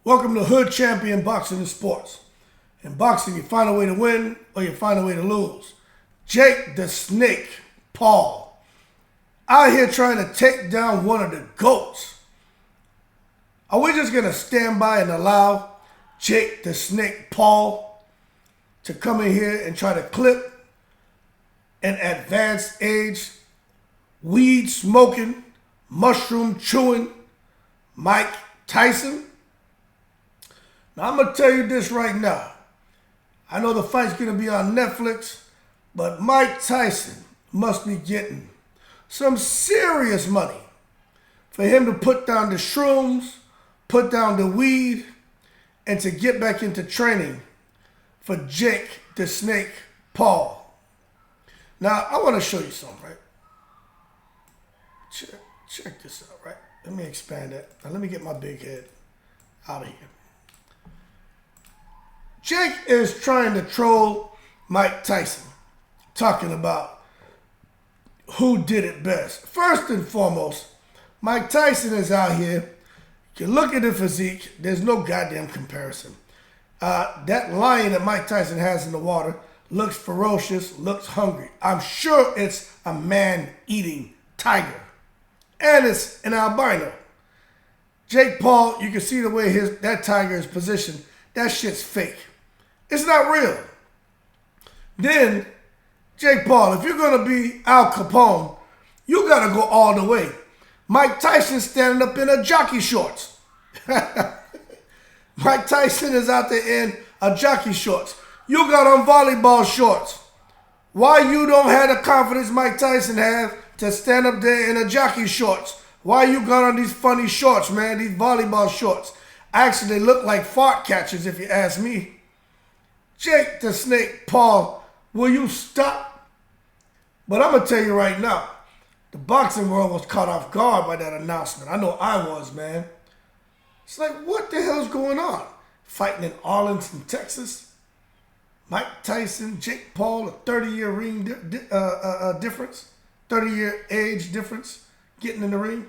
Welcome to Hood Champion Boxing and Sports. In boxing, you find a way to win or you find a way to lose. Jake the Snake Paul out here trying to take down one of the GOATs. Are we just going to stand by and allow Jake the Snake Paul to come in here and try to clip an advanced age, weed smoking, mushroom chewing Mike Tyson? Now, I'm going to tell you this right now. I know the fight's going to be on Netflix, but Mike Tyson must be getting some serious money for him to put down the shrooms, put down the weed, and to get back into training for Jake the Snake Paul. Now, I want to show you something, right? Check this out, right? Let me expand that. Now, let me get my big head out of here. Jake is trying to troll Mike Tyson, talking about who did it best. First and foremost, Mike Tyson is out here. You look at the physique, there's no goddamn comparison. That lion that Mike Tyson has in the water looks ferocious, looks hungry. I'm sure it's a man-eating tiger. And it's an albino. Jake Paul, you can see the way that tiger is positioned. That shit's fake. It's not real. Then, Jake Paul, if you're going to be Al Capone, you got to go all the way. Mike Tyson standing up in a jockey shorts. Mike Tyson is out there in a jockey shorts. You got on volleyball shorts. Why you don't have the confidence Mike Tyson have to stand up there in a jockey shorts? Why you got on these funny shorts, man? These volleyball shorts. Actually, they look like fart catchers if you ask me. Jake the Snake Paul, will you stop? But I'm going to tell you right now, the boxing world was caught off guard by that announcement. I know I was, man. It's like, what the hell's going on? Fighting in Arlington, Texas. Mike Tyson, Jake Paul, a 30-year ring difference, 30-year age difference, getting in the ring.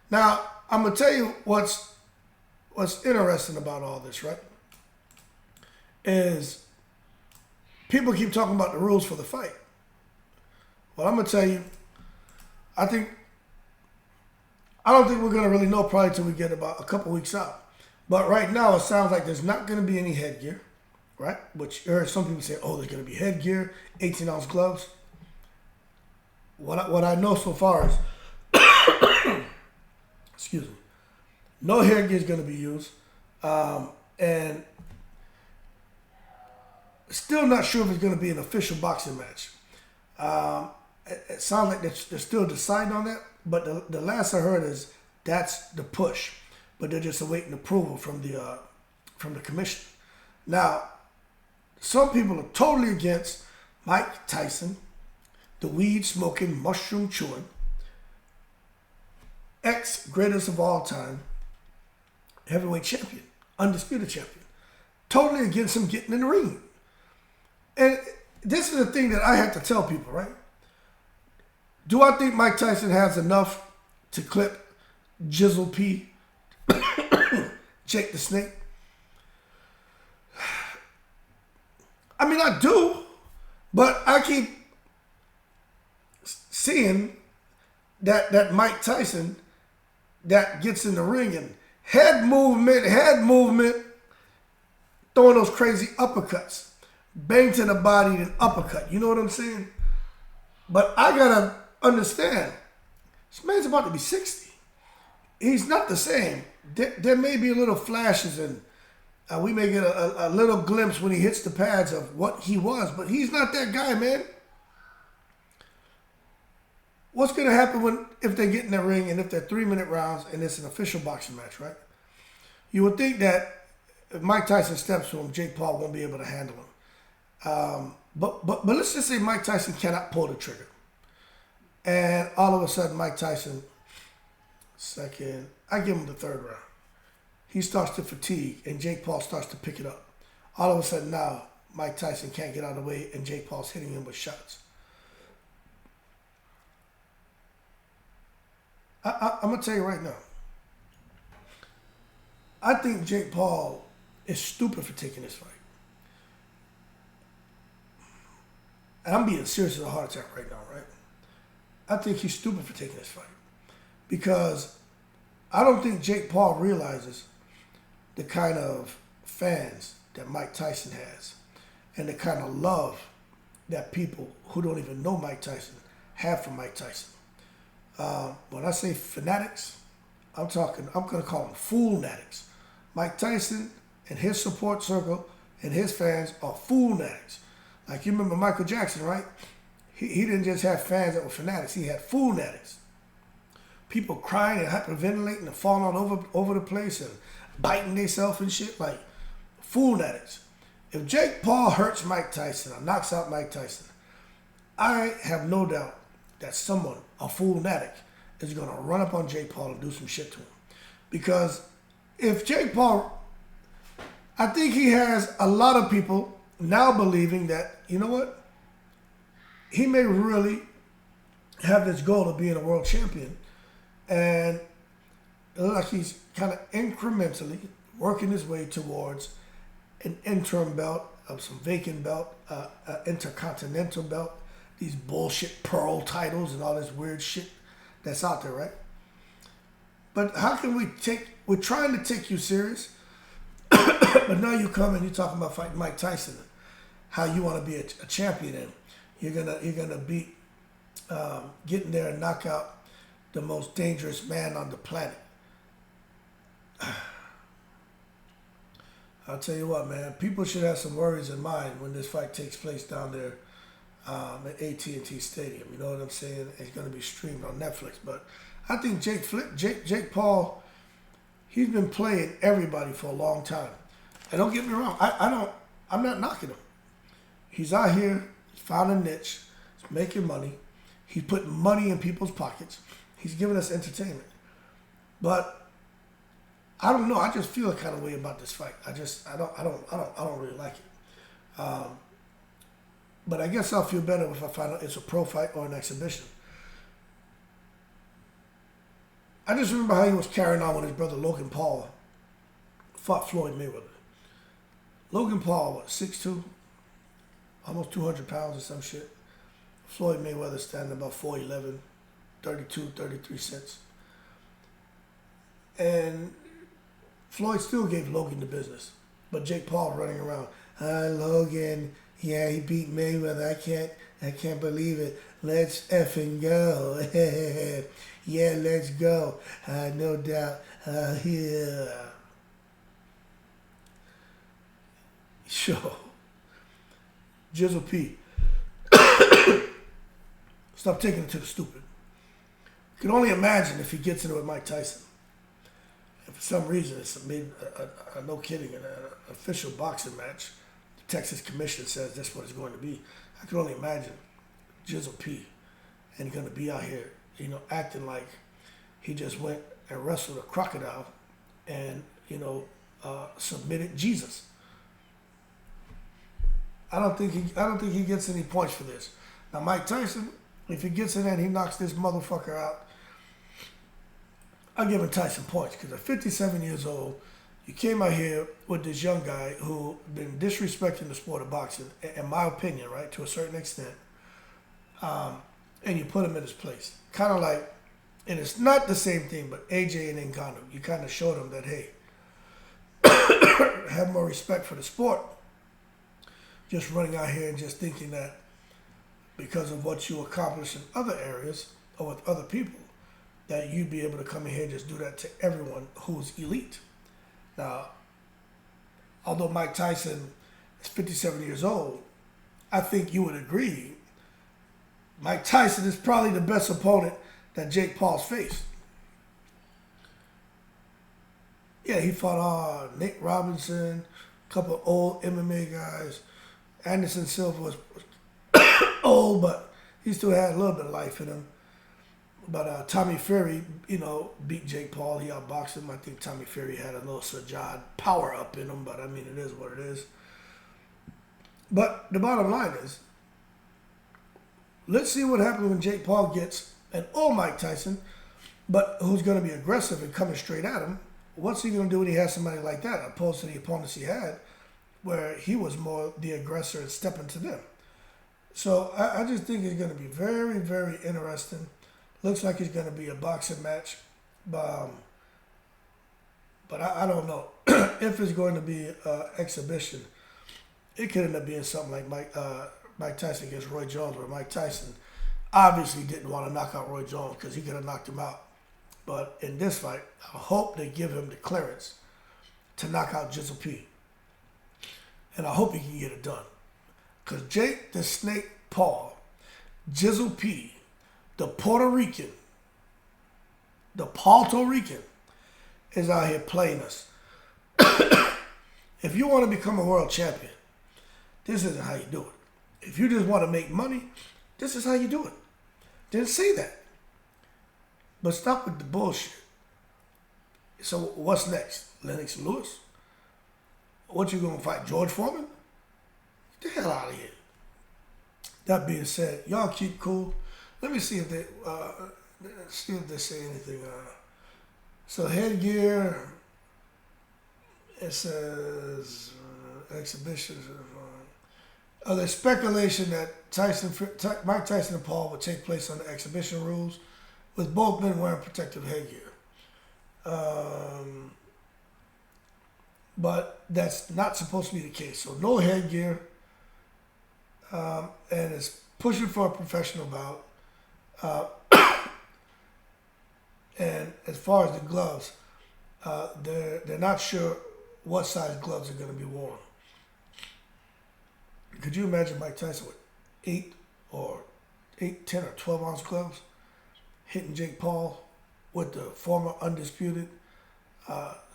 Now, I'm going to tell you what's interesting about all this, right? Is people keep talking about the rules for the fight. Well, I'm going to tell you, I don't think we're going to really know probably until we get about a couple weeks out. But right now, it sounds like there's not going to be any headgear, right? Which you heard some people say, oh, there's going to be headgear, 18-ounce gloves. What I know so far is, excuse me, no headgear is going to be used. And still not sure if it's going to be an official boxing match. It sounds like they're still deciding on that, but the last I heard is that's the push, but they're just awaiting approval from the commission. Now, some people are totally against Mike Tyson, the weed smoking, mushroom chewing, ex-greatest of all time, heavyweight champion, undisputed champion. Totally against him getting in the ring. And this is the thing that I have to tell people, right? Do I think Mike Tyson has enough to clip Jizzle P, Jake the Snake? I mean, I do, but I keep seeing that Mike Tyson that gets in the ring and head movement, throwing those crazy uppercuts. Bang to the body and uppercut. You know what I'm saying? But I got to understand, this man's about to be 60. He's not the same. There may be little flashes and we may get a little glimpse when he hits the pads of what he was, but he's not that guy, man. What's going to happen if they get in the ring and if they're 3-minute rounds and it's an official boxing match, right? You would think that if Mike Tyson steps to him, Jake Paul won't be able to handle him. But let's just say Mike Tyson cannot pull the trigger. And all of a sudden, Mike Tyson, I give him the third round. He starts to fatigue, and Jake Paul starts to pick it up. All of a sudden now, Mike Tyson can't get out of the way, and Jake Paul's hitting him with shots. I'm going to tell you right now. I think Jake Paul is stupid for taking this fight. And I'm being serious as a heart attack right now, right? I think he's stupid for taking this fight. Because I don't think Jake Paul realizes the kind of fans that Mike Tyson has and the kind of love that people who don't even know Mike Tyson have for Mike Tyson. When I say fanatics, I'm going to call them fool-natics. Mike Tyson and his support circle and his fans are fool-natics. Like you remember Michael Jackson, right? He didn't just have fans that were fanatics. He had fool-natics. People crying and hyperventilating and falling all over the place and biting themselves and shit, like fool-natics. If Jake Paul hurts Mike Tyson or knocks out Mike Tyson, I have no doubt that someone, a fool-natic, is going to run up on Jake Paul and do some shit to him. Because if Jake Paul, I think he has a lot of people now believing that, you know what, he may really have this goal of being a world champion. And it looks like he's kind of incrementally working his way towards an interim belt, of some vacant belt, intercontinental belt, these bullshit pearl titles and all this weird shit that's out there, right? But how can we're trying to take you serious, but now you come and you're talking about fighting Mike Tyson, how you want to be a champion and you're gonna beat, getting there and knock out the most dangerous man on the planet. I'll tell you what, man. People should have some worries in mind when this fight takes place down there at AT&T Stadium. You know what I'm saying? It's going to be streamed on Netflix. But I think Jake Paul, he's been playing everybody for a long time. And don't get me wrong, I'm not knocking him. He's out here, he's found a niche, he's making money, he's putting money in people's pockets, he's giving us entertainment. But I don't know. I just feel a kind of way about this fight. I don't really like it. But I guess I'll feel better if I find out it's a pro fight or an exhibition. I just remember how he was carrying on when his brother Logan Paul fought Floyd Mayweather. Logan Paul, what, 6'2", almost 200 pounds or some shit. Floyd Mayweather standing about 4'11", 32, 33 cents. And Floyd still gave Logan the business. But Jake Paul running around, Logan, yeah, he beat Mayweather. I can't believe it. Let's effing go. Yeah, let's go. No doubt. Yeah. Sure. Jizzle P. Stop taking it to the stupid. You can only imagine if he gets into it with Mike Tyson. And for some reason, it's no kidding, an official boxing match. The Texas Commission says that's what it's going to be. I can only imagine Jizzle P. and going to be out here, acting like he just went and wrestled a crocodile and, submitted Jesus. I don't think he gets any points for this. Now, Mike Tyson, if he gets in there and he knocks this motherfucker out, I'm giving Tyson points because at 57 years old, you came out here with this young guy who been disrespecting the sport of boxing, in my opinion, right, to a certain extent, and you put him in his place. Kind of like, and it's not the same thing, but AJ and Ngannou, you kind of showed him that, hey, have more respect for the sport. Just running out here and just thinking that because of what you accomplish in other areas or with other people, that you'd be able to come in here and just do that to everyone who's elite. Now, although Mike Tyson is 57 years old, I think you would agree Mike Tyson is probably the best opponent that Jake Paul's faced. Yeah, he fought Nate Robinson, a couple of old MMA guys. Anderson Silva was old, but he still had a little bit of life in him. But Tommy Fury, beat Jake Paul. He outboxed him. I think Tommy Fury had a little Sajad power up in him, but I mean, it is what it is. But the bottom line is, let's see what happens when Jake Paul gets an old Mike Tyson, but who's going to be aggressive and coming straight at him, what's he going to do when he has somebody like that, opposed to the opponents he had, where he was more the aggressor and stepping to them? So I just think it's going to be very, very interesting. Looks like it's going to be a boxing match. But I don't know if it's going to be an exhibition. It could end up being something like Mike Tyson against Roy Jones, where Mike Tyson obviously didn't want to knock out Roy Jones because he could have knocked him out. But in this fight, I hope they give him the clearance to knock out Jizzle P. And I hope he can get it done. Because Jake the Snake Paul, Jizzle P, the Puerto Rican, is out here playing us. If you want to become a world champion, this isn't how you do it. If you just want to make money, this is how you do it. Didn't say that. But stop with the bullshit. So what's next? Lennox Lewis? What you gonna fight? George Foreman? Get the hell out of here. That being said, y'all keep cool. Let me see if they say anything. So headgear. It says exhibitions. There's speculation that Mike Tyson and Paul would take place under exhibition rules, with both men wearing protective headgear. But that's not supposed to be the case. So no headgear, and it's pushing for a professional bout. And as far as the gloves, they're not sure what size gloves are going to be worn. Could you imagine Mike Tyson with 8, 10, or 12 ounce gloves hitting Jake Paul with the former undisputed,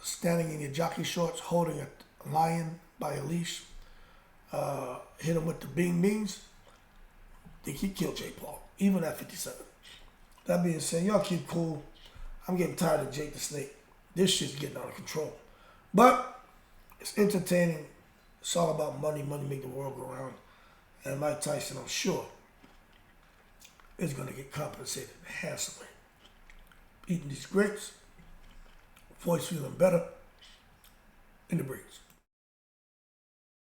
standing in your jockey shorts holding a lion by a leash, hit him with the beans? I think he killed Jake Paul, even at 57. That being said, y'all keep cool. I'm getting tired of Jake the Snake. This shit's getting out of control. But it's entertaining. It's all about money. Money make the world go round. And Mike Tyson, I'm sure, is going to get compensated handsomely. Eating these grapes, voice feeling better in the breeze.